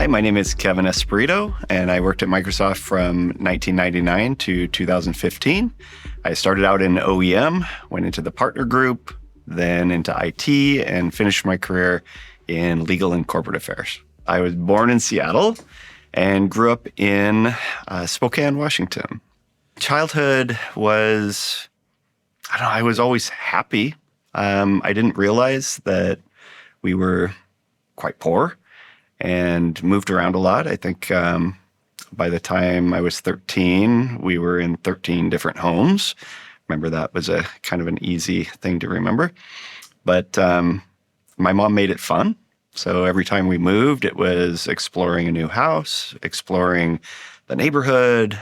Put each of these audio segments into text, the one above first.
Hi, my name is Kevin Espirito, and I worked at Microsoft from 1999 to 2015. I started out in OEM, went into the partner group, then into IT, and finished my career in legal and corporate affairs. I was born in Seattle and grew up in Spokane, Washington. Childhood was, I was always happy. I didn't realize that we were quite poor and moved around a lot. I think by the time I was 13, we were in 13 different homes. Remember, that was a kind of an easy thing to remember. But my mom made it fun. So every time we moved, it was exploring a new house, exploring the neighborhood.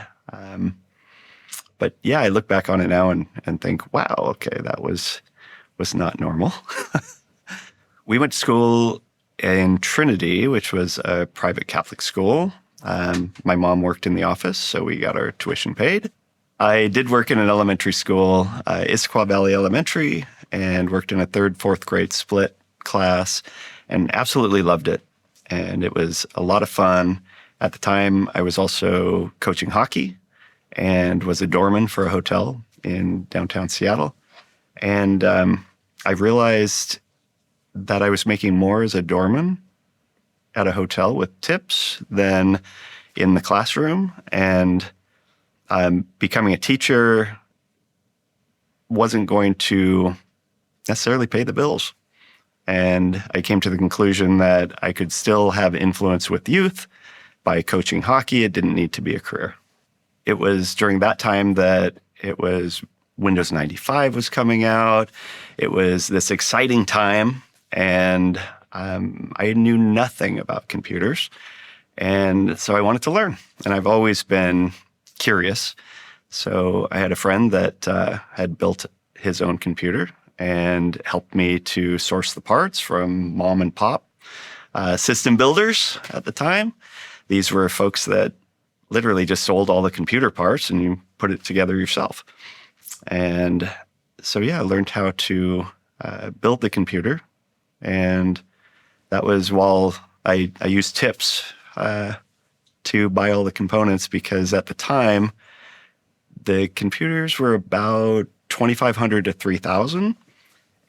But yeah, I look back on it now and think, wow, okay, that was not normal. We went to school in Trinity, which was a private Catholic school. My mom worked in the office, so we got our tuition paid. I did work in an elementary school, Issaquah Valley Elementary, and worked in a 3rd, 4th grade split class, and absolutely loved it. And it was a lot of fun. At the time, I was also coaching hockey and was a doorman for a hotel in downtown Seattle. And I realized that I was making more as a doorman at a hotel with tips than in the classroom. And becoming a teacher wasn't going to necessarily pay the bills. And I came to the conclusion that I could still have influence with youth by coaching hockey. It didn't need to be a career. It was during that time that it was Windows 95 was coming out. It was this exciting time. And I knew nothing about computers. And so I wanted to learn. And I've always been curious. So I had a friend that had built his own computer and helped me to source the parts from mom and pop system builders at the time. These were folks that literally just sold all the computer parts and you put it together yourself. And so, yeah, I learned how to build the computer. And that was while I used tips to buy all the components, because at the time, the computers were about $2,500 to $3,000.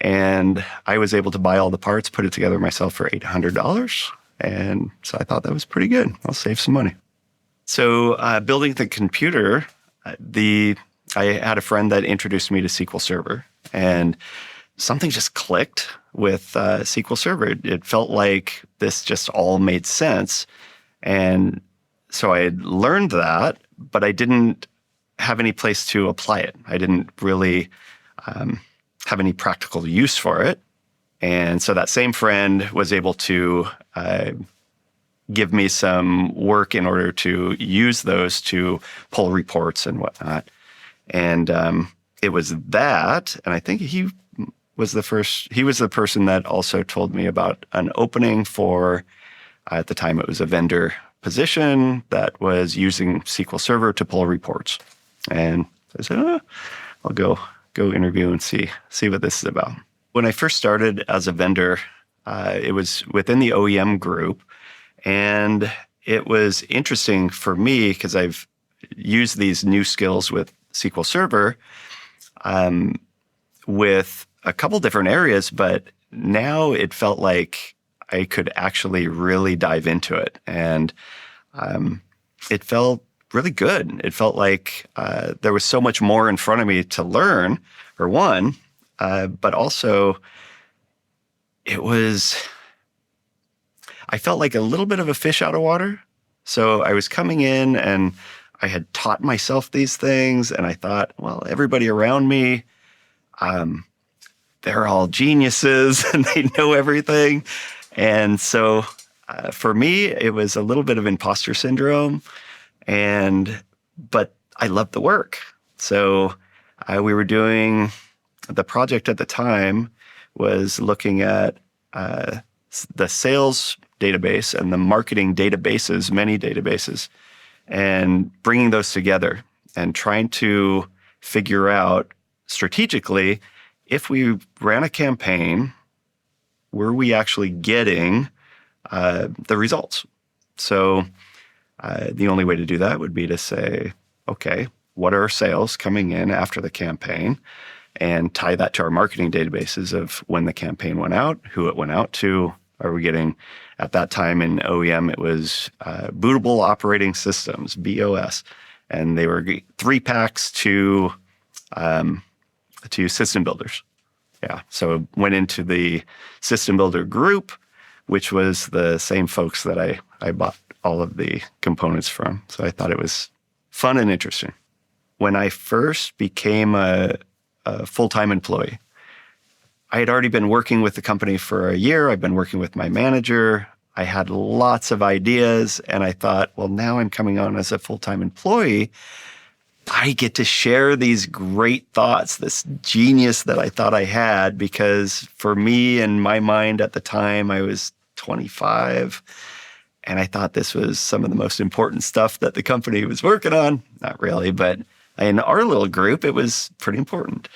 And I was able to buy all the parts, put it together myself for $800. And so I thought that was pretty good. I'll save some money. So building the computer, I had a friend that introduced me to SQL Server. And something just clicked with SQL Server. It felt like this just all made sense. And so I had learned that, but I didn't have any place to apply it. I didn't really have any practical use for it. And so that same friend was able to give me some work in order to use those to pull reports and whatnot. And it was that, and I think he was the person that also told me about an opening for, at the time it was a vendor position that was using SQL Server to pull reports. And I said, I'll go interview and see what this is about. When I first started as a vendor, it was within the OEM group. And it was interesting for me because I've used these new skills with SQL Server with a couple different areas, but now it felt like I could actually really dive into it. And it felt really good. It felt like there was so much more in front of me to learn, for one, but also I felt like a little bit of a fish out of water. So I was coming in and I had taught myself these things, and I thought, well, everybody around me, they're all geniuses and they know everything. And so for me, it was a little bit of imposter syndrome, but I loved the work. So we were doing, the project at the time was looking at the sales database and the marketing databases, many databases, and bringing those together and trying to figure out strategically, if we ran a campaign, were we actually getting the results? So the only way to do that would be to say, okay, what are our sales coming in after the campaign? And tie that to our marketing databases of when the campaign went out, who it went out to. Are we getting, at that time in OEM, it was bootable operating systems, BOS. And they were 3-packs to system builders. Yeah, so it went into the system builder group, which was the same folks that I bought all of the components from. So I thought it was fun and interesting. When I first became a full-time employee, I had already been working with the company for a year. I've been working with my manager. I had lots of ideas, and I thought, well, now I'm coming on as a full-time employee. I get to share these great thoughts, this genius that I thought I had, because for me, in my mind at the time, I was 25, and I thought this was some of the most important stuff that the company was working on. Not really, but in our little group, it was pretty important.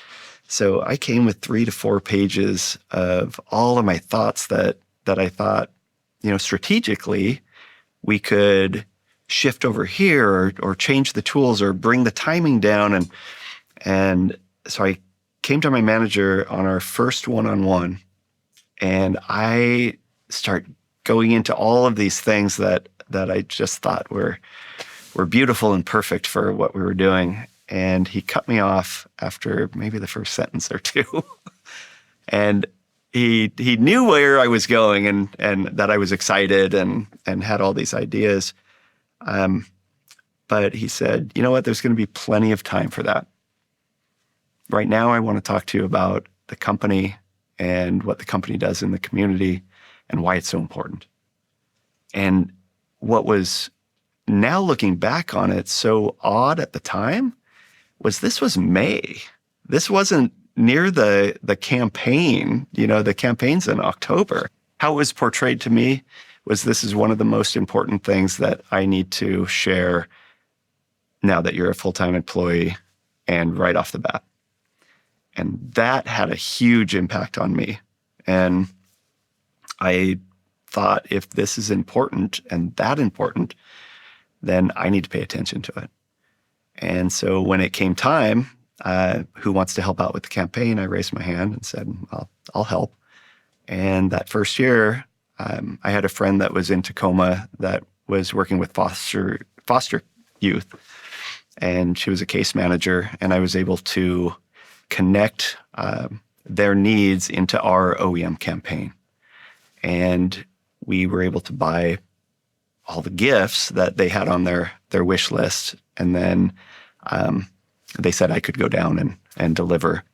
So I came with 3 to 4 pages of all of my thoughts that I thought, strategically, we could shift over here or change the tools or bring the timing down. And so I came to my manager on our first one-on-one, and I start going into all of these things that I just thought were beautiful and perfect for what we were doing. And he cut me off after maybe the first sentence or two. And he knew where I was going and that I was excited and had all these ideas. But he said, you know what, there's going to be plenty of time for that. Right now, I want to talk to you about the company and what the company does in the community and why it's so important. And what was, now looking back on it, so odd at the time was this was May. This wasn't near the campaign. The campaign's in October. How it was portrayed to me was this is one of the most important things that I need to share now that you're a full-time employee and right off the bat. And that had a huge impact on me. And I thought, if this is important and that important, then I need to pay attention to it. And so when it came time, who wants to help out with the campaign, I raised my hand and said, I'll help. And that first year, I had a friend that was in Tacoma that was working with foster youth, and she was a case manager, and I was able to connect their needs into our OEM campaign. And we were able to buy all the gifts that they had on their wish list. And then they said I could go down and deliver.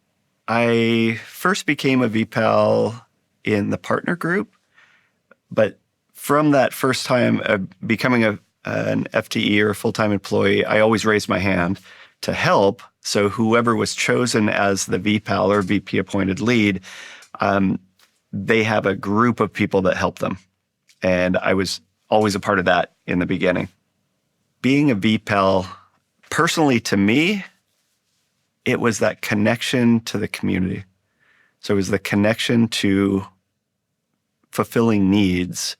I first became a VPAL in the partner group, but from that first time becoming an FTE or a full-time employee, I always raised my hand to help. So whoever was chosen as the VPAL or VP appointed lead, they have a group of people that help them. And I was always a part of that in the beginning. Being a VPAL, personally to me, it was that connection to the community. So it was the connection to fulfilling needs.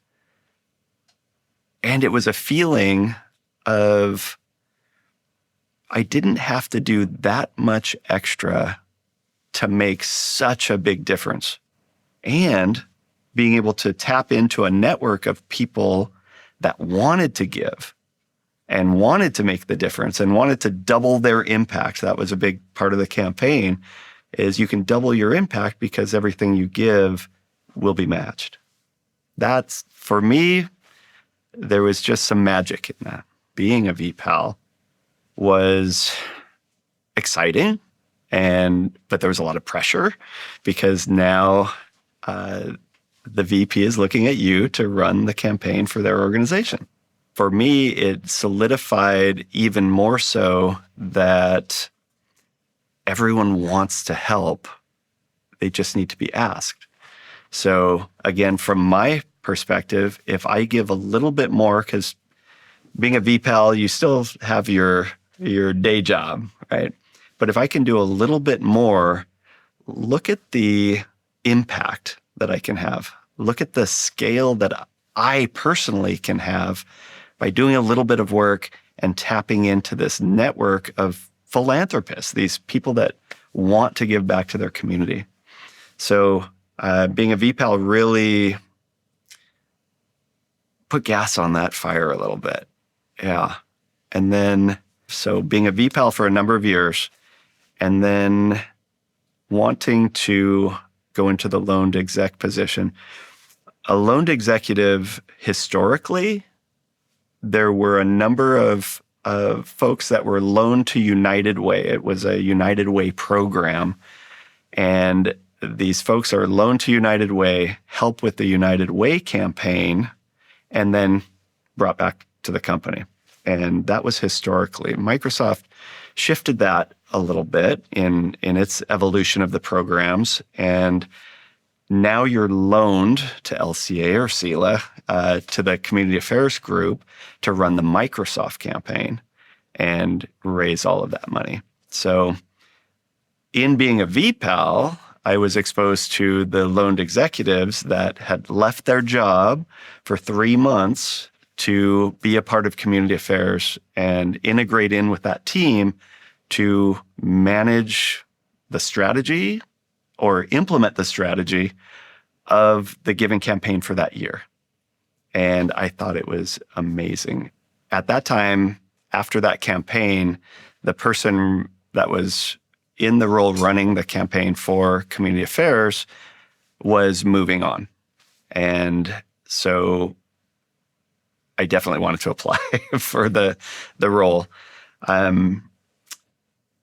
And it was a feeling of, I didn't have to do that much extra to make such a big difference. And being able to tap into a network of people that wanted to give and wanted to make the difference and wanted to double their impact. That was a big part of the campaign, is you can double your impact because everything you give will be matched. That's, for me, there was just some magic in that. Being a VPAL was exciting, but there was a lot of pressure because now the VP is looking at you to run the campaign for their organization. For me, it solidified even more so that everyone wants to help. They just need to be asked. So again, from my perspective, if I give a little bit more, because being a VPAL, you still have your day job, right? But if I can do a little bit more, look at the impact that I can have. Look at the scale that I personally can have by doing a little bit of work and tapping into this network of philanthropists, these people that want to give back to their community. So being a VPAL really put gas on that fire a little bit. Yeah. And then, so being a VPAL for a number of years, and then wanting to go into the loaned exec position. A loaned executive, historically, there were a number of folks that were loaned to United Way. It was a United Way program. And these folks are loaned to United Way, help with the United Way campaign, and then brought back to the company. And that was historically. Microsoft shifted that a little bit in its evolution of the programs. And now you're loaned to LCA or CELA, to the Community Affairs Group to run the Microsoft campaign and raise all of that money. So in being a VPAL, I was exposed to the loaned executives that had left their job for 3 months to be a part of community affairs and integrate in with that team to manage the strategy or implement the strategy of the giving campaign for that year. And I thought it was amazing. At that time, after that campaign, the person that was in the role running the campaign for community affairs was moving on. And so I definitely wanted to apply for the role.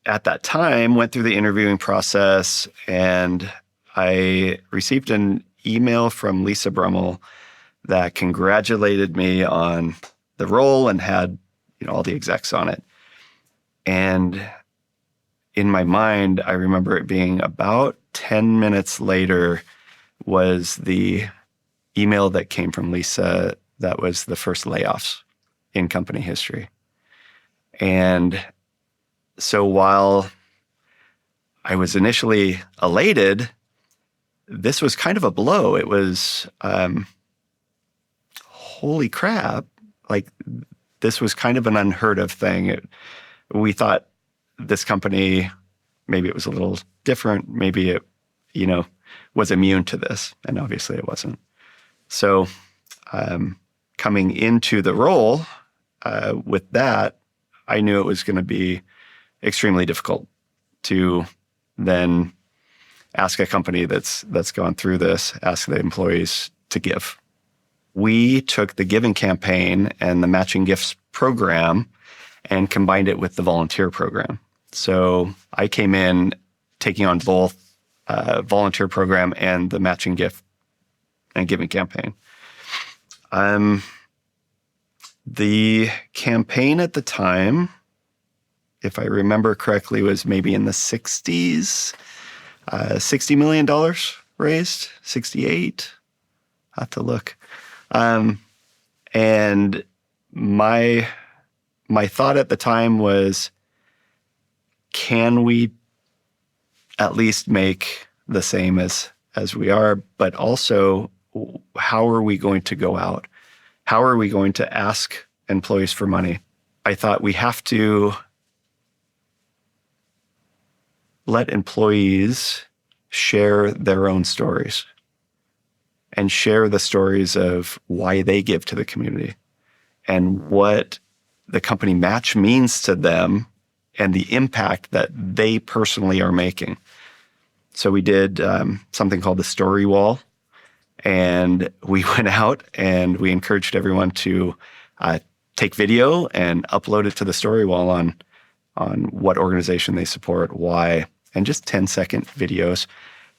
At that time, went through the interviewing process, and I received an email from Lisa Brummel that congratulated me on the role and had, all the execs on it. And in my mind, I remember it being about 10 minutes later was the email that came from Lisa that was the first layoffs in company history. And so while I was initially elated, this was kind of a blow. It was, holy crap, like this was kind of an unheard of thing. We thought this company, maybe it was a little different. Maybe it, was immune to this. And obviously it wasn't. So coming into the role with that, I knew it was going to be extremely difficult to then ask a company that's gone through this, ask the employees to give. We took the giving campaign and the matching gifts program and combined it with the volunteer program. So I came in taking on both volunteer program and the matching gift and giving campaign. The campaign at the time, if I remember correctly, was maybe in the 60s, $60 million raised, 68. I have to look. And my thought at the time was, can we at least make the same as we are, but also how are we going to go out? How are we going to ask employees for money? I thought we have to let employees share their own stories and share the stories of why they give to the community and what the company match means to them and the impact that they personally are making. So we did something called the Story Wall, and we went out and we encouraged everyone to take video and upload it to the Story Wall on what organization they support, why, and just 10-second videos.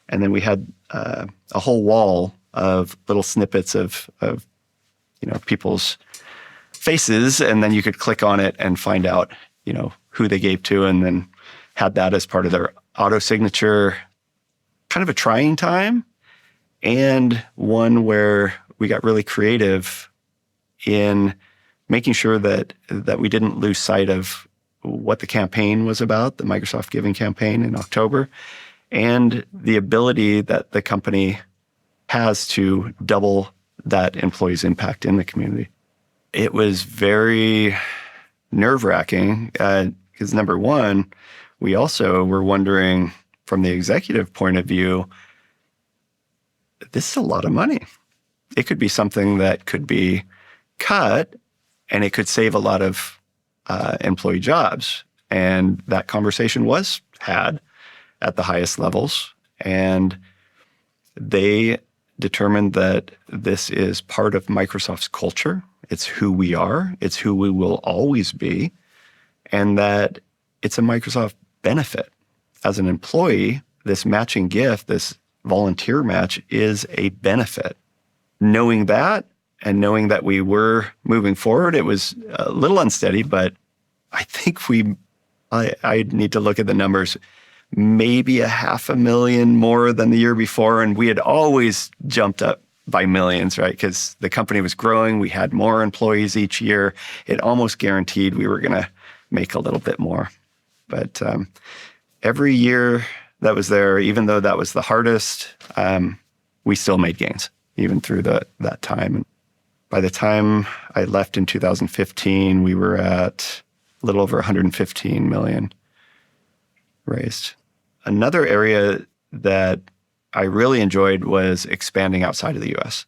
And then we had a whole wall of little snippets of people's faces, and then you could click on it and find out, who they gave to, and then had that as part of their auto signature. Kind of a trying time, and one where we got really creative in making sure that we didn't lose sight of what the campaign was about, the Microsoft Giving campaign in October, and the ability that the company has to double that employee's impact in the community. It was very nerve-wracking because number one, we also were wondering from the executive point of view, this is a lot of money. It could be something that could be cut and it could save a lot of employee jobs. And that conversation was had at the highest levels. And they determined that this is part of Microsoft's culture. It's who we are. It's who we will always be. And that it's a Microsoft benefit. As an employee, this matching gift, this volunteer match is a benefit. Knowing that and knowing that we were moving forward, it was a little unsteady, but I think I need to look at the numbers, maybe $500,000 more than the year before. And we had always jumped up by millions, right? Because the company was growing. We had more employees each year. It almost guaranteed we were going to make a little bit more. But every year that was there, even though that was the hardest, we still made gains, even through that time. And by the time I left in 2015, we were at a little over 115 million raised. Another area that I really enjoyed was expanding outside of the US.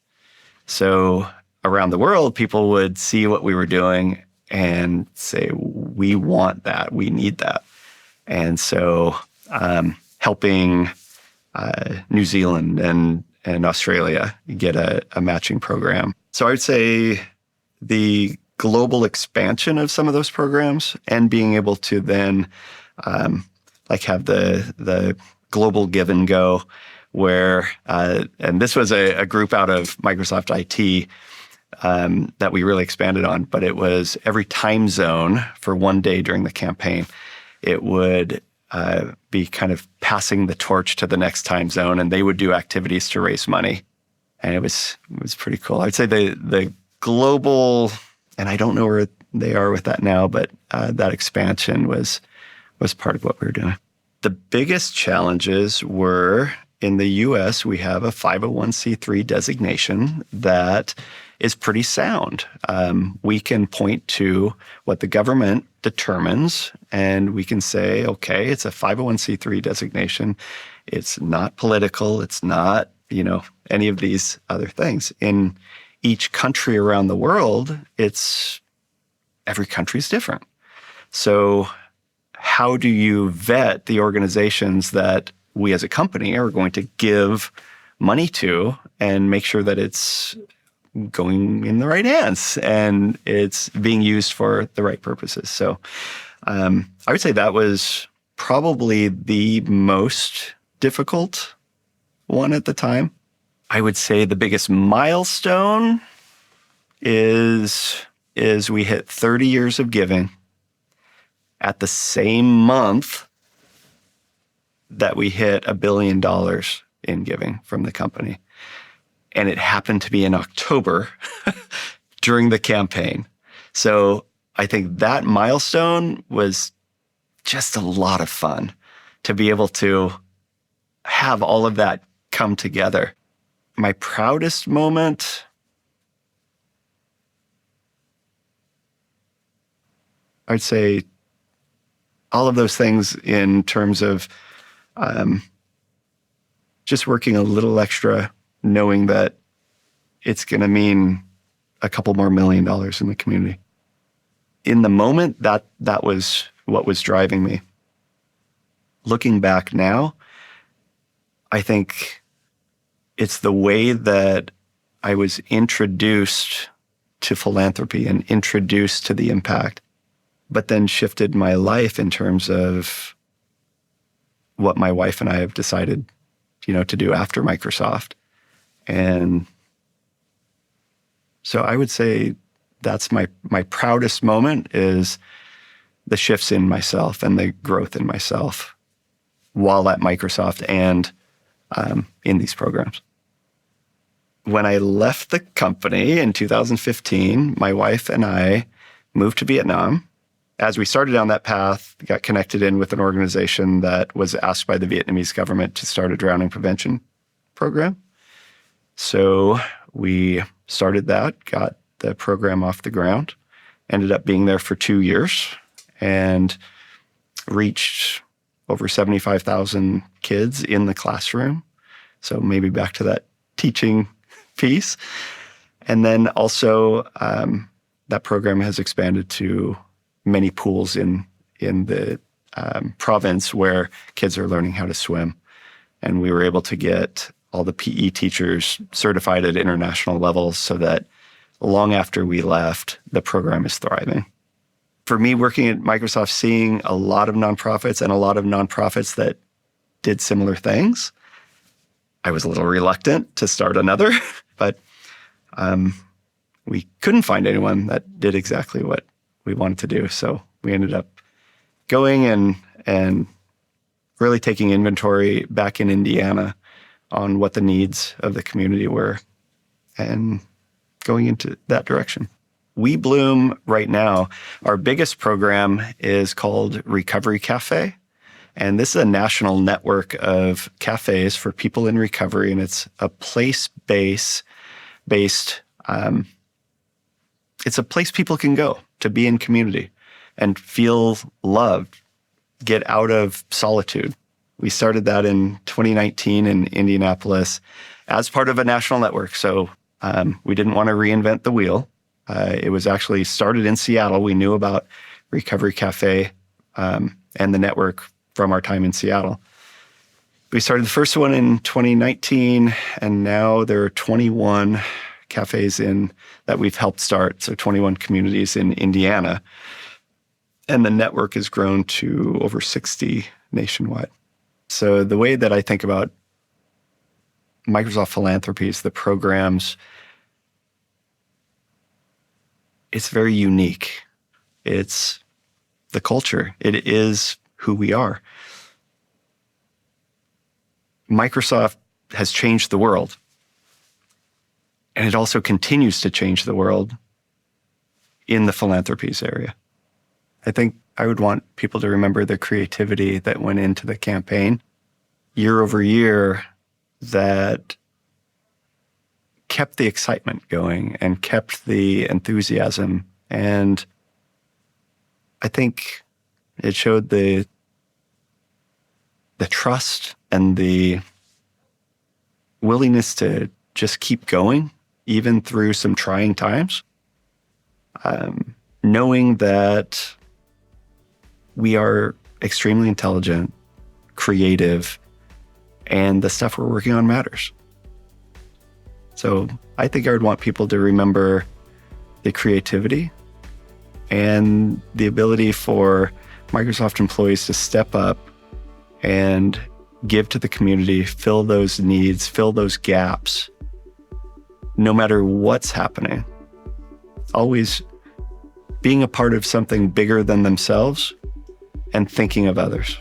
So around the world, people would see what we were doing and say, we want that, we need that. And so helping New Zealand and Australia get a matching program. So I would say the global expansion of some of those programs and being able to then have the global give and go where, and this was a group out of Microsoft IT that we really expanded on, but it was every time zone for one day during the campaign, it would be kind of passing the torch to the next time zone, and they would do activities to raise money. And it was pretty cool. I'd say the global, and I don't know where they are with that now, but that expansion was part of what we were doing. The biggest challenges were in the US, we have a 501c3 designation that is pretty sound. We can point to what the government determines, and we can say, okay, it's a 501c3 designation. It's not political. It's not, any of these other things. In each country around the world, every country is different. So how do you vet the organizations that we as a company are going to give money to and make sure that it's going in the right hands and it's being used for the right purposes? So I would say that was probably the most difficult one at the time. I would say the biggest milestone is we hit 30 years of giving at the same month that we hit $1 billion in giving from the company. And it happened to be in October during the campaign. So I think that milestone was just a lot of fun to be able to have all of that come together. My proudest moment, I'd say all of those things in terms of just working a little extra, knowing that it's going to mean a couple more $1 million in the community. In the moment, that was what was driving me. Looking back now, I think it's the way that I was introduced to philanthropy and introduced to the impact, but then shifted my life in terms of what my wife and I have decided, to do after Microsoft. And so I would say that's my proudest moment is the shifts in myself and the growth in myself while at Microsoft and in these programs. When I left the company in 2015, my wife and I moved to Vietnam. As we started down that path, got connected in with an organization that was asked by the Vietnamese government to start a drowning prevention program. So We started that, got the program off the ground, ended up being there for 2 years, and reached over 75,000 kids in the classroom. So maybe back to that teaching piece. And then also that program has expanded to many pools in the province where kids are learning how to swim. And we were able to get all the PE teachers certified at international levels so that long after we left, the program is thriving. For me, working at Microsoft, seeing a lot of nonprofits and a lot of nonprofits that did similar things, I was a little reluctant to start another, but we couldn't find anyone that did exactly what we wanted to do. So we ended up going and really taking inventory back in Indiana on what the needs of the community were and going into that direction. We Bloom right now, our biggest program is called Recovery Cafe. And this is a national network of cafes for people in recovery. And it's a place-based, it's a place people can go to be in community and feel loved, get out of solitude. We started that in 2019 in Indianapolis as part of a national network. So we didn't want to reinvent the wheel. It was actually started in Seattle. We knew about Recovery Cafe and the network from our time in Seattle. We started the first one in 2019, and now there are 21 cafes that we've helped start, so 21 communities in Indiana. And the network has grown to over 60 nationwide. So the way that I think about Microsoft Philanthropies, the programs, it's very unique. It's the culture. It is who we are. Microsoft has changed the world, and it also continues to change the world in the philanthropies area. I think I would want people to remember the creativity that went into the campaign year over year that kept the excitement going and kept the enthusiasm. And I think it showed the trust and the willingness to just keep going, even through some trying times, knowing that we are extremely intelligent, creative, and the stuff we're working on matters. So I think I would want people to remember the creativity and the ability for Microsoft employees to step up and give to the community, fill those needs, fill those gaps, no matter what's happening. Always being a part of something bigger than themselves and thinking of others.